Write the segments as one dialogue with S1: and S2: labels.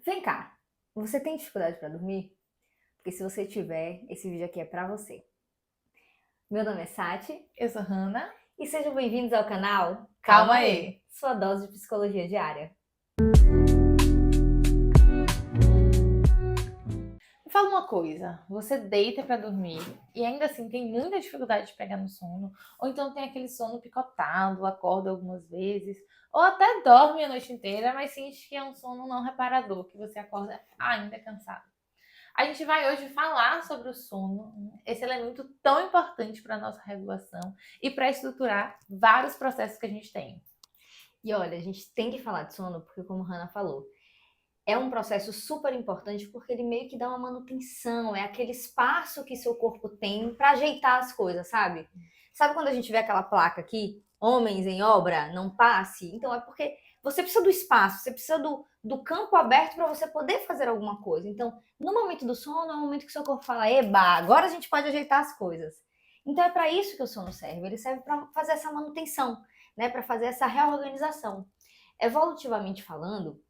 S1: Vem cá, você tem dificuldade para dormir? Porque se você tiver, esse vídeo aqui é para você. Meu nome é Sati
S2: Eu sou Hannah.
S1: e sejam bem-vindos ao canal
S2: Calma aí.
S1: sua dose de psicologia diária.
S2: Me fala uma coisa, você deita pra dormir e ainda assim tem muita dificuldade de pegar no sono, ou então tem aquele sono picotado, acorda algumas vezes, ou até dorme a noite inteira, mas sente que é um sono não reparador, que você acorda ainda cansado. A gente vai hoje falar sobre o sono, esse elemento tão importante para a nossa regulação e para estruturar vários processos que a gente tem.
S1: E olha, a gente tem que falar de sono porque, como a Hannah falou, é um processo super importante porque ele meio que dá uma manutenção, é aquele espaço que seu corpo tem para ajeitar as coisas, sabe? Sabe quando a gente vê aquela placa aqui, homens em obra, não passe? Então é porque você precisa do espaço, você precisa do campo aberto para você poder fazer alguma coisa. Então, no momento do sono, é o momento que seu corpo fala, eba, agora a gente pode ajeitar as coisas. Então é para isso que o sono serve, ele serve para fazer essa manutenção, né? Para fazer essa reorganização. Evolutivamente falando,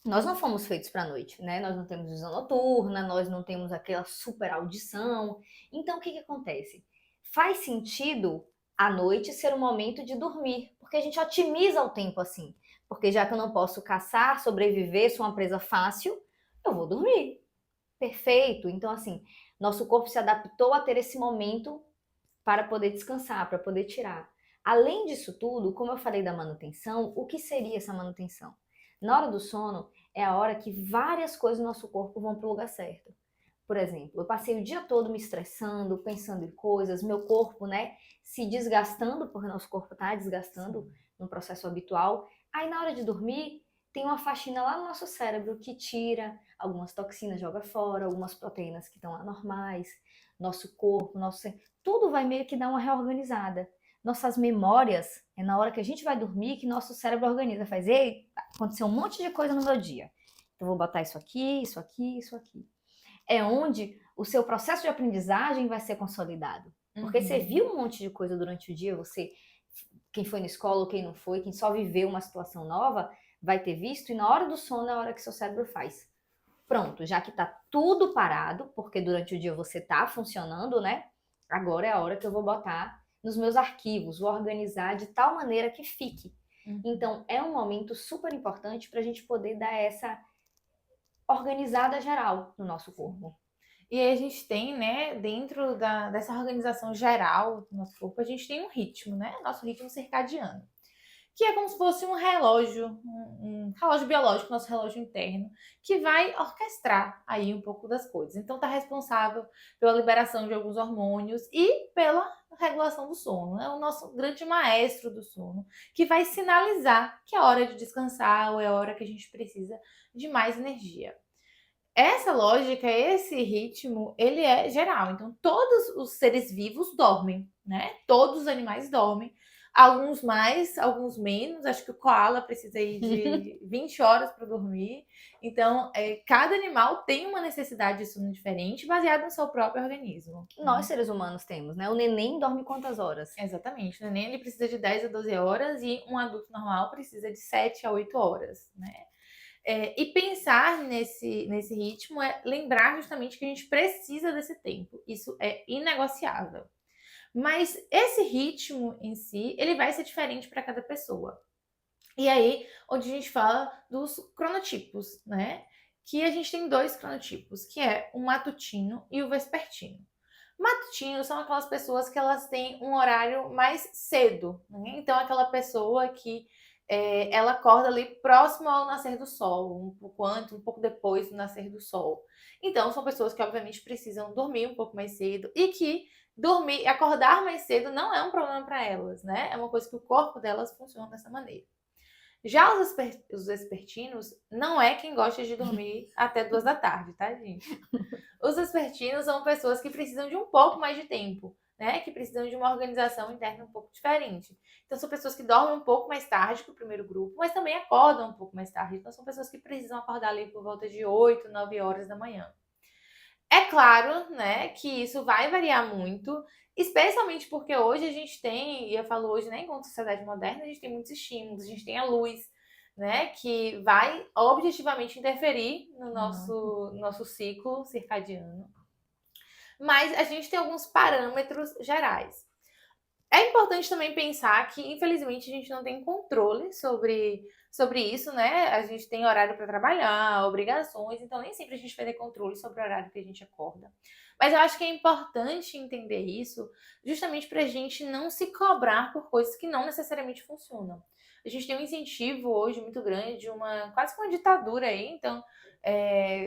S1: nós não fomos feitos para a noite, né? Nós não temos visão noturna, nós não temos aquela super audição. Então, o que acontece? Faz sentido a noite ser um momento de dormir, porque a gente otimiza o tempo assim. Porque já que eu não posso caçar, sobreviver, sou uma presa fácil, eu vou dormir. Perfeito. Então, assim, nosso corpo se adaptou a ter esse momento para poder descansar, para poder tirar. Além disso tudo, como eu falei da manutenção, o que seria essa manutenção? Na hora do sono, é a hora que várias coisas do nosso corpo vão para o lugar certo. Por exemplo, eu passei o dia todo me estressando, pensando em coisas, meu corpo, né, se desgastando, porque nosso corpo está desgastando no processo habitual. Aí na hora de dormir, tem uma faxina lá no nosso cérebro que tira algumas toxinas, joga fora, algumas proteínas que estão anormais, nosso corpo, tudo vai meio que dar uma reorganizada. Nossas memórias, é na hora que a gente vai dormir que nosso cérebro organiza, faz, ei, aconteceu um monte de coisa no meu dia. Então vou botar isso aqui, isso aqui, isso aqui. É onde o seu processo de aprendizagem vai ser consolidado. Porque você viu um monte de coisa durante o dia, quem foi na escola, quem não foi, quem só viveu uma situação nova, vai ter visto, e na hora do sono é a hora que seu cérebro faz. Pronto, já que tá tudo parado, porque durante o dia você tá funcionando, né? Agora é a hora que eu vou botar nos meus arquivos, vou organizar de tal maneira que fique. Então, é um momento super importante para a gente poder dar essa organizada geral no nosso corpo.
S2: E aí a gente tem, né, dentro dessa organização geral do nosso corpo, a gente tem um ritmo, né? Nosso ritmo circadiano. Que é como se fosse um relógio, um relógio biológico, nosso relógio interno, que vai orquestrar aí um pouco das coisas. Então tá responsável pela liberação de alguns hormônios e pela regulação do sono. É o nosso grande maestro do sono, que vai sinalizar que é hora de descansar ou é hora que a gente precisa de mais energia. Essa lógica, esse ritmo, ele é geral. Então, todos os seres vivos dormem, né? Todos os animais dormem. Alguns mais, alguns menos. Acho que o koala precisa aí de 20 horas para dormir. Então, cada animal tem uma necessidade de sono diferente, baseado no seu próprio organismo.
S1: Nós, seres humanos, temos, né? O neném dorme quantas horas?
S2: Exatamente. O neném ele precisa de 10 a 12 horas e um adulto normal precisa de 7 a 8 horas, né? E pensar nesse ritmo é lembrar justamente que a gente precisa desse tempo. Isso é inegociável. Mas esse ritmo em si, ele vai ser diferente para cada pessoa. E aí, onde a gente fala dos cronotipos, né? Que a gente tem dois cronotipos, que é o matutino e o vespertino. Matutinos são aquelas pessoas que elas têm um horário mais cedo, né? Então, aquela pessoa que ela acorda ali próximo ao nascer do sol, um pouco antes, um pouco depois do nascer do sol. Então, são pessoas que, obviamente, precisam dormir um pouco mais cedo e que dormir, acordar mais cedo não é um problema para elas, né? É uma coisa que o corpo delas funciona dessa maneira. Já os vespertinos não é quem gosta de dormir até 2 da tarde, tá, gente? Os vespertinos são pessoas que precisam de um pouco mais de tempo, né? Que precisam de uma organização interna um pouco diferente. Então, são pessoas que dormem um pouco mais tarde que o primeiro grupo, mas também acordam um pouco mais tarde. Então, são pessoas que precisam acordar ali por volta de 8, 9 horas da manhã. É claro, né, que isso vai variar muito, especialmente porque hoje a gente tem, e eu falo hoje, né, enquanto sociedade moderna, a gente tem muitos estímulos, a gente tem a luz, né? Que vai objetivamente interferir no nosso ciclo circadiano. Mas a gente tem alguns parâmetros gerais. É importante também pensar que, infelizmente, a gente não tem controle sobre isso, né? A gente tem horário para trabalhar, obrigações, então nem sempre a gente vai ter controle sobre o horário que a gente acorda. Mas eu acho que é importante entender isso justamente para a gente não se cobrar por coisas que não necessariamente funcionam. A gente tem um incentivo hoje muito grande de quase que uma ditadura aí, então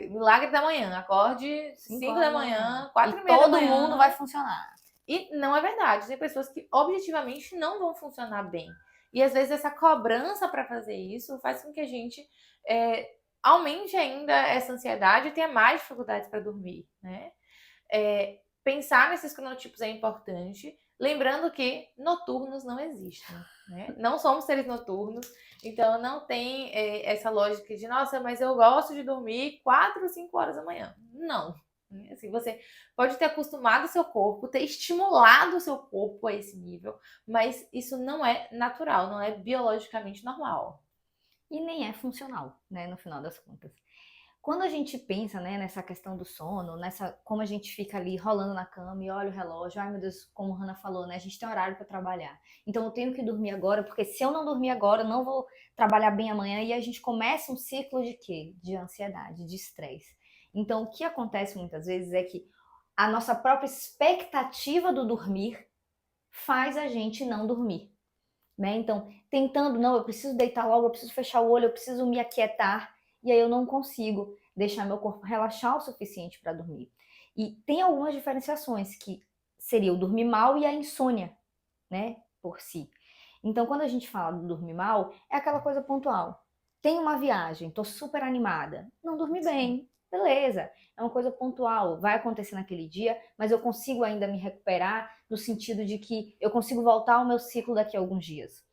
S2: milagre da manhã, acorde 5 da manhã, 4:30 da manhã.
S1: Todo mundo vai funcionar.
S2: E não é verdade. Tem pessoas que objetivamente não vão funcionar bem. E às vezes essa cobrança para fazer isso faz com que a gente aumente ainda essa ansiedade e tenha mais dificuldades para dormir, né? Pensar nesses cronotipos é importante, lembrando que noturnos não existem, né? Não somos seres noturnos, então não tem essa lógica de, nossa, mas eu gosto de dormir 4 ou 5 horas da manhã. Não. Assim, você pode ter acostumado o seu corpo, ter estimulado o seu corpo a esse nível, mas isso não é natural, não é biologicamente normal.
S1: E nem é funcional, né, no final das contas. Quando a gente pensa, né, nessa questão do sono, como a gente fica ali rolando na cama e olha o relógio, ai meu Deus, como a Hannah falou, né, a gente tem horário para trabalhar. Então eu tenho que dormir agora, porque se eu não dormir agora, eu não vou trabalhar bem amanhã e a gente começa um ciclo de quê? De ansiedade, de estresse. Então o que acontece muitas vezes é que a nossa própria expectativa do dormir faz a gente não dormir, né? Então, tentando, não, eu preciso deitar logo, eu preciso fechar o olho, eu preciso me aquietar, e aí eu não consigo deixar meu corpo relaxar o suficiente para dormir. E tem algumas diferenciações, que seria o dormir mal e a insônia, né, por si. Então, quando a gente fala do dormir mal, é aquela coisa pontual. Tem uma viagem, tô super animada, não dormi bem, beleza, é uma coisa pontual, vai acontecer naquele dia, mas eu consigo ainda me recuperar no sentido de que eu consigo voltar ao meu ciclo daqui a alguns dias.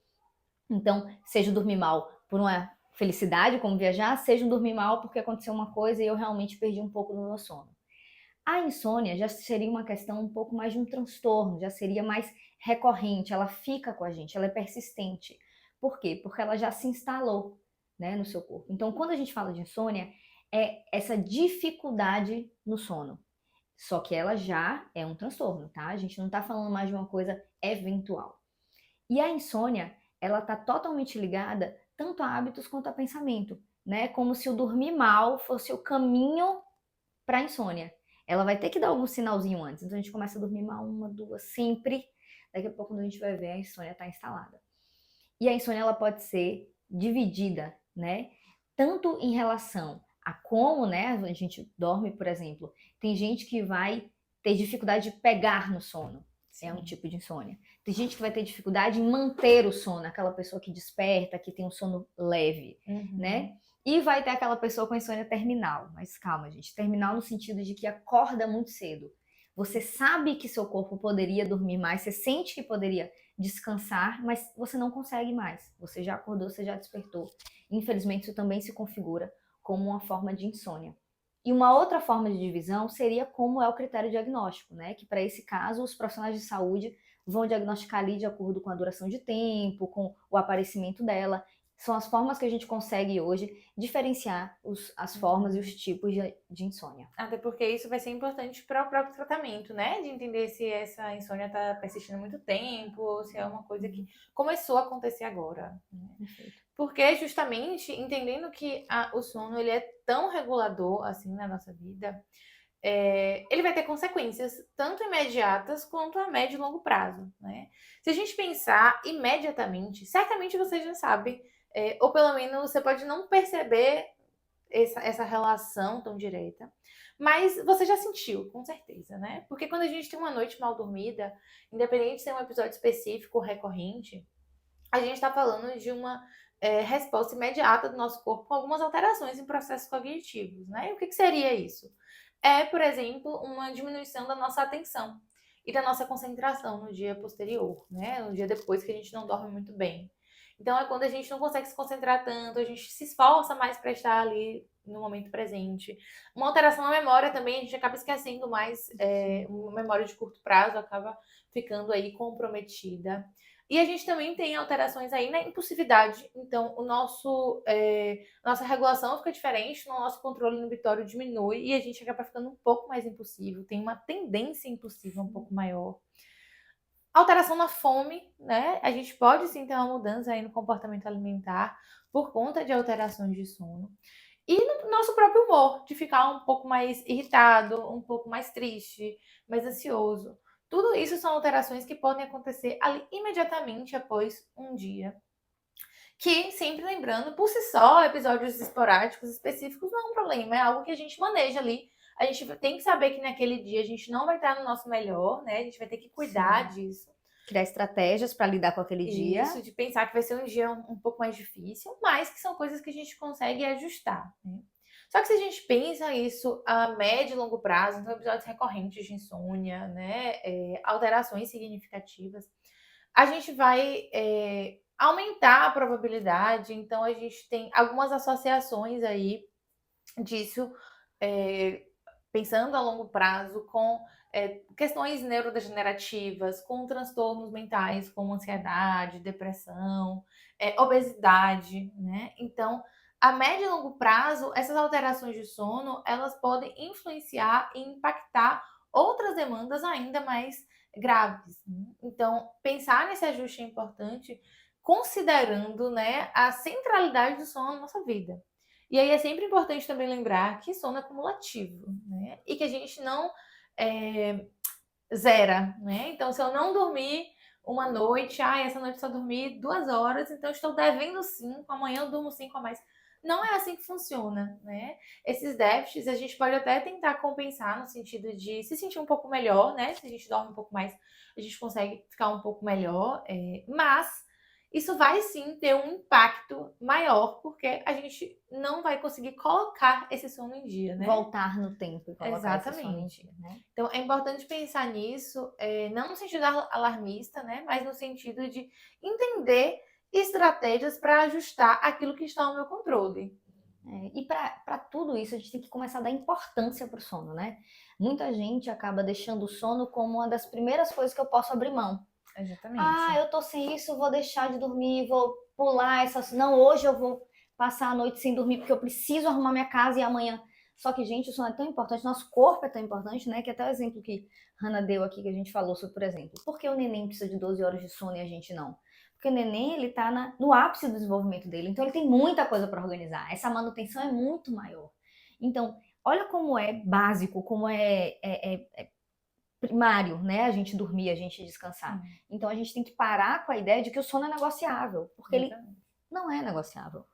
S1: Então, seja dormir mal por uma felicidade, como viajar, seja dormir mal porque aconteceu uma coisa e eu realmente perdi um pouco do meu sono. A insônia já seria uma questão um pouco mais de um transtorno, já seria mais recorrente, ela fica com a gente, ela é persistente. Por quê? Porque ela já se instalou, né, no seu corpo. Então, quando a gente fala de insônia, é essa dificuldade no sono. Só que ela já é um transtorno, tá? A gente não tá falando mais de uma coisa eventual. E a insônia, ela tá totalmente ligada tanto a hábitos quanto a pensamento, né? Como se o dormir mal fosse o caminho para a insônia. Ela vai ter que dar algum sinalzinho antes. Então a gente começa a dormir mal, 1, 2, sempre. Daqui a pouco, quando a gente vai ver, a insônia está instalada. E a insônia, ela pode ser dividida, né? Tanto em relação a como, né, a gente dorme, por exemplo. Tem gente que vai ter dificuldade de pegar no sono. Sim. É um tipo de insônia. Tem gente que vai ter dificuldade em manter o sono, aquela pessoa que desperta, que tem um sono leve, né? E vai ter aquela pessoa com insônia terminal. Mas calma, gente. Terminal no sentido de que acorda muito cedo. Você sabe que seu corpo poderia dormir mais, você sente que poderia descansar, mas você não consegue mais. Você já acordou, você já despertou. Infelizmente, isso também se configura como uma forma de insônia. E uma outra forma de divisão seria como é o critério diagnóstico, né? Que para esse caso, os profissionais de saúde vão diagnosticar ali de acordo com a duração de tempo, com o aparecimento dela. São as formas que a gente consegue hoje diferenciar as formas e os tipos de insônia.
S2: Até porque isso vai ser importante para o próprio tratamento, né? De entender se essa insônia está persistindo há muito tempo, ou se é uma coisa que começou a acontecer agora. Porque justamente entendendo que o sono ele é tão regulador assim na nossa vida, ele vai ter consequências tanto imediatas quanto a médio e longo prazo, né? Se a gente pensar imediatamente, certamente você já sabe, ou pelo menos você pode não perceber essa relação tão direta, mas você já sentiu, com certeza, né? Porque quando a gente tem uma noite mal dormida, independente de ser um episódio específico ou recorrente, a gente está falando de uma resposta imediata do nosso corpo com algumas alterações em processos cognitivos, né? E o que seria isso? Por exemplo, uma diminuição da nossa atenção e da nossa concentração no dia posterior, né? No dia depois que a gente não dorme muito bem. Então, é quando a gente não consegue se concentrar tanto, a gente se esforça mais para estar ali no momento presente. Uma alteração na memória também, a gente acaba esquecendo mais, uma memória de curto prazo acaba ficando aí comprometida. E a gente também tem alterações aí na impulsividade. Então, nossa regulação fica diferente, o nosso controle inibitório diminui e a gente acaba ficando um pouco mais impulsivo, tem uma tendência impulsiva um pouco maior. Alteração na fome, né? A gente pode sim ter uma mudança aí no comportamento alimentar por conta de alterações de sono. E no nosso próprio humor, de ficar um pouco mais irritado, um pouco mais triste, mais ansioso. Tudo isso são alterações que podem acontecer ali imediatamente após um dia. Que, sempre lembrando, por si só, episódios esporádicos específicos não é um problema, é algo que a gente maneja ali. A gente tem que saber que naquele dia a gente não vai estar no nosso melhor, né? A gente vai ter que cuidar disso.
S1: Criar estratégias para lidar com aquele dia.
S2: Isso, de pensar que vai ser um dia um pouco mais difícil, mas que são coisas que a gente consegue ajustar, né? Só que se a gente pensa isso a médio e longo prazo, então episódios recorrentes de insônia, né, alterações significativas, a gente vai aumentar a probabilidade. Então a gente tem algumas associações aí disso, pensando a longo prazo com questões neurodegenerativas, com transtornos mentais como ansiedade, depressão, obesidade, né? Então, a médio e longo prazo, essas alterações de sono, elas podem influenciar e impactar outras demandas ainda mais graves, né? Então, pensar nesse ajuste é importante, considerando, né, a centralidade do sono na nossa vida. E aí é sempre importante também lembrar que sono é cumulativo, né? E que a gente não zera, né? Então, se eu não dormir uma noite, essa noite só dormi 2 horas, então estou devendo 5, amanhã eu durmo 5 a mais. Não é assim que funciona, né? Esses déficits a gente pode até tentar compensar no sentido de se sentir um pouco melhor, né? Se a gente dorme um pouco mais, a gente consegue ficar um pouco melhor, mas isso vai sim ter um impacto maior, porque a gente não vai conseguir colocar esse sono em dia, né?
S1: Voltar no tempo e colocar esse sono em
S2: Exatamente.
S1: dia, né?
S2: Então, é importante pensar nisso, não no sentido alarmista, né? Mas no sentido de entender estratégias para ajustar aquilo que está ao meu controle.
S1: E para tudo isso, a gente tem que começar a dar importância para o sono, né? Muita gente acaba deixando o sono como uma das primeiras coisas que eu posso abrir mão.
S2: Exatamente.
S1: Eu tô sem isso, vou deixar de dormir, vou pular essas. Não, hoje eu vou passar a noite sem dormir porque eu preciso arrumar minha casa e amanhã. Só que, gente, o sono é tão importante, nosso corpo é tão importante, né? Que até o exemplo que Hannah deu aqui, que a gente falou sobre, por exemplo, por que o neném precisa de 12 horas de sono e a gente não? Porque o neném, ele tá no ápice do desenvolvimento dele, então ele tem muita coisa para organizar. Essa manutenção é muito maior. Então, olha como é básico, como é primário, né? A gente dormir, a gente descansar. Então a gente tem que parar com a ideia de que o sono é negociável, porque ele não é negociável.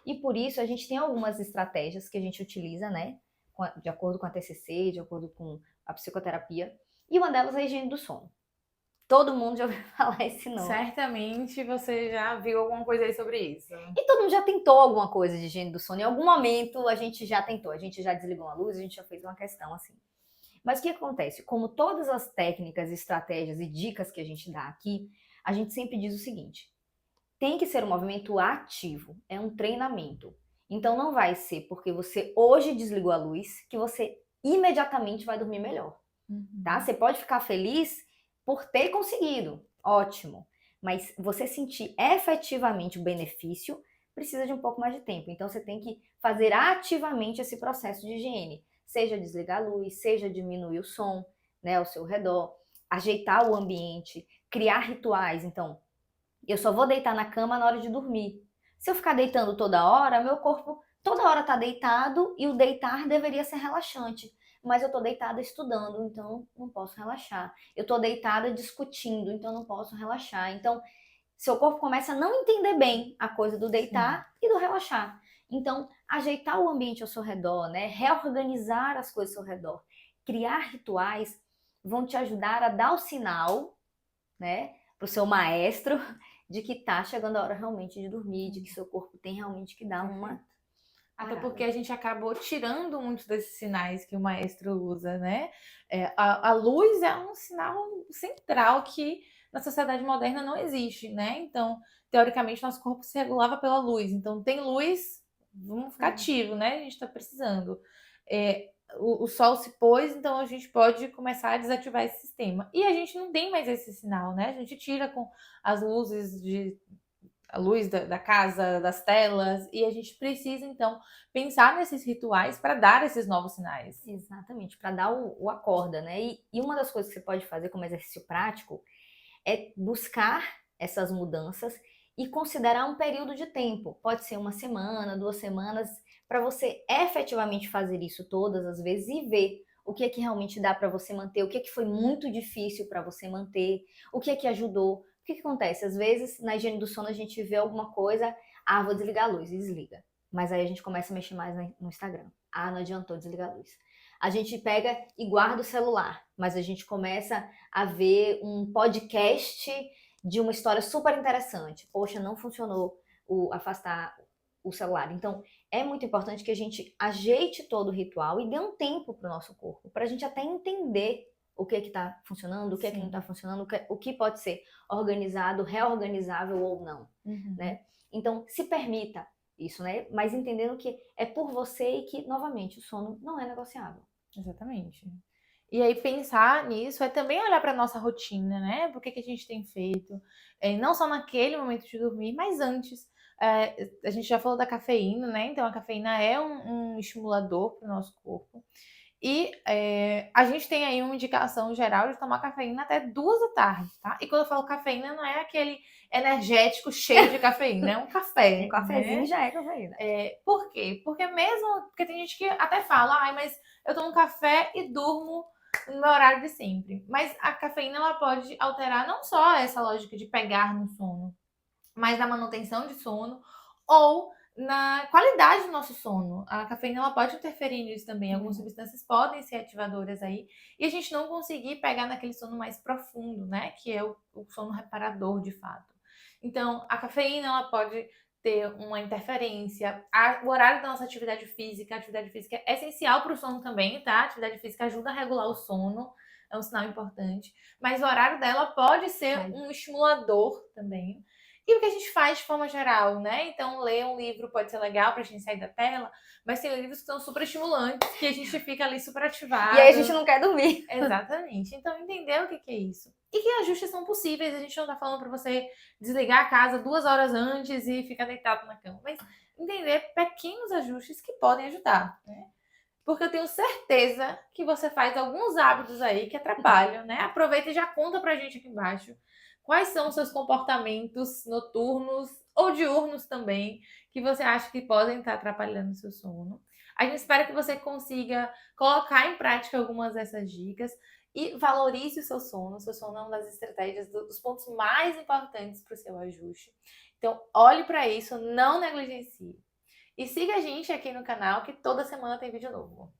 S1: E por isso a gente tem algumas estratégias que a gente utiliza, né? De acordo com a TCC, de acordo com a psicoterapia. E uma delas é a higiene do sono. Todo mundo já ouviu falar esse nome.
S2: Certamente você já viu alguma coisa aí sobre isso.
S1: E todo mundo já tentou alguma coisa de higiene do sono. Em algum momento a gente já tentou. A gente já desligou a luz, a gente já fez uma questão assim. Mas o que acontece? Como todas as técnicas, estratégias e dicas que a gente dá aqui, a gente sempre diz o seguinte: tem que ser um movimento ativo, é um treinamento. Então não vai ser porque você hoje desligou a luz que você imediatamente vai dormir melhor, tá? Você pode ficar feliz por ter conseguido, ótimo. Mas você sentir efetivamente o benefício precisa de um pouco mais de tempo. Então você tem que fazer ativamente esse processo de higiene. Seja desligar a luz, seja diminuir o som, né, ao seu redor, ajeitar o ambiente, criar rituais. Então, eu só vou deitar na cama na hora de dormir. Se eu ficar deitando toda hora, meu corpo toda hora está deitado e o deitar deveria ser relaxante. Mas eu estou deitada estudando, então não posso relaxar. Eu estou deitada discutindo, então não posso relaxar. Então, seu corpo começa a não entender bem a coisa do deitar e do relaxar. Então, ajeitar o ambiente ao seu redor, né? Reorganizar as coisas ao seu redor, criar rituais vão te ajudar a dar o sinal, né, para o seu maestro de que tá chegando a hora realmente de dormir, de que seu corpo tem realmente que dar uma
S2: até porque a gente acabou tirando muitos desses sinais que o maestro usa, né? A luz é um sinal central que na sociedade moderna não existe, né? Então, teoricamente, nosso corpo se regulava pela luz. Então, tem luz, vamos ficar ativo, né? A gente está precisando. o sol se pôs, então a gente pode começar a desativar esse sistema. E a gente não tem mais esse sinal, né? A gente tira com as luzes a luz da casa, das telas, e a gente precisa, então, pensar nesses rituais para dar esses novos sinais.
S1: Exatamente, para dar o acorda, né? E uma das coisas que você pode fazer como exercício prático é buscar essas mudanças e considerar um período de tempo. Pode ser uma semana, 2 semanas, para você efetivamente fazer isso todas as vezes e ver o que é que realmente dá para você manter, o que é que foi muito difícil para você manter, o que é que ajudou. O que acontece? Às vezes, na higiene do sono, a gente vê alguma coisa, vou desligar a luz, e desliga. Mas aí a gente começa a mexer mais no Instagram. Não adiantou desligar a luz. A gente pega e guarda o celular, mas a gente começa a ver um podcast de uma história super interessante. Poxa, não funcionou afastar o celular. Então, é muito importante que a gente ajeite todo o ritual e dê um tempo para o nosso corpo, para a gente até entender o que está funcionando, o que, é que não está funcionando, o que pode ser organizado, reorganizável ou não, né? Então, se permita isso, né? Mas entendendo que é por você e que, novamente, o sono não é negociável.
S2: Exatamente. E aí pensar nisso é também olhar para nossa rotina, né? Por que a gente tem feito, não só naquele momento de dormir, mas antes. A gente já falou da cafeína, né? Então a cafeína é um estimulador para o nosso corpo. E a gente tem aí uma indicação geral de tomar cafeína até 2 da tarde, tá? E quando eu falo cafeína, não é aquele energético cheio de cafeína, é um café.
S1: Um cafezinho,
S2: né?
S1: já é cafeína.
S2: Por quê? Porque tem gente que até fala, mas eu tomo café e durmo no meu horário de sempre. Mas a cafeína, ela pode alterar não só essa lógica de pegar no sono, mas na manutenção de sono ou na qualidade do nosso sono. A cafeína, ela pode interferir nisso também. Algumas substâncias podem ser ativadoras aí e a gente não conseguir pegar naquele sono mais profundo, né? Que é o sono reparador, de fato. Então, a cafeína, ela pode ter uma interferência. O horário da nossa atividade física, a atividade física é essencial para o sono também, tá? A atividade física ajuda a regular o sono, é um sinal importante. Mas o horário dela pode ser um estimulador também. E o que a gente faz de forma geral, né? Então, ler um livro pode ser legal pra gente sair da tela, mas tem livros que são super estimulantes, que a gente fica ali super ativado.
S1: E aí a gente não quer dormir.
S2: Exatamente. Então, entender o que é isso. E que ajustes são possíveis. A gente não tá falando pra você desligar a casa 2 horas antes e ficar deitado na cama. Mas entender pequenos ajustes que podem ajudar, né? Porque eu tenho certeza que você faz alguns hábitos aí que atrapalham, né? Aproveita e já conta pra gente aqui embaixo quais são os seus comportamentos noturnos ou diurnos também que você acha que podem estar atrapalhando o seu sono. A gente espera que você consiga colocar em prática algumas dessas dicas e valorize o seu sono. O seu sono é uma das estratégias, dos pontos mais importantes para o seu ajuste. Então, olhe para isso, não negligencie. E siga a gente aqui no canal, que toda semana tem vídeo novo.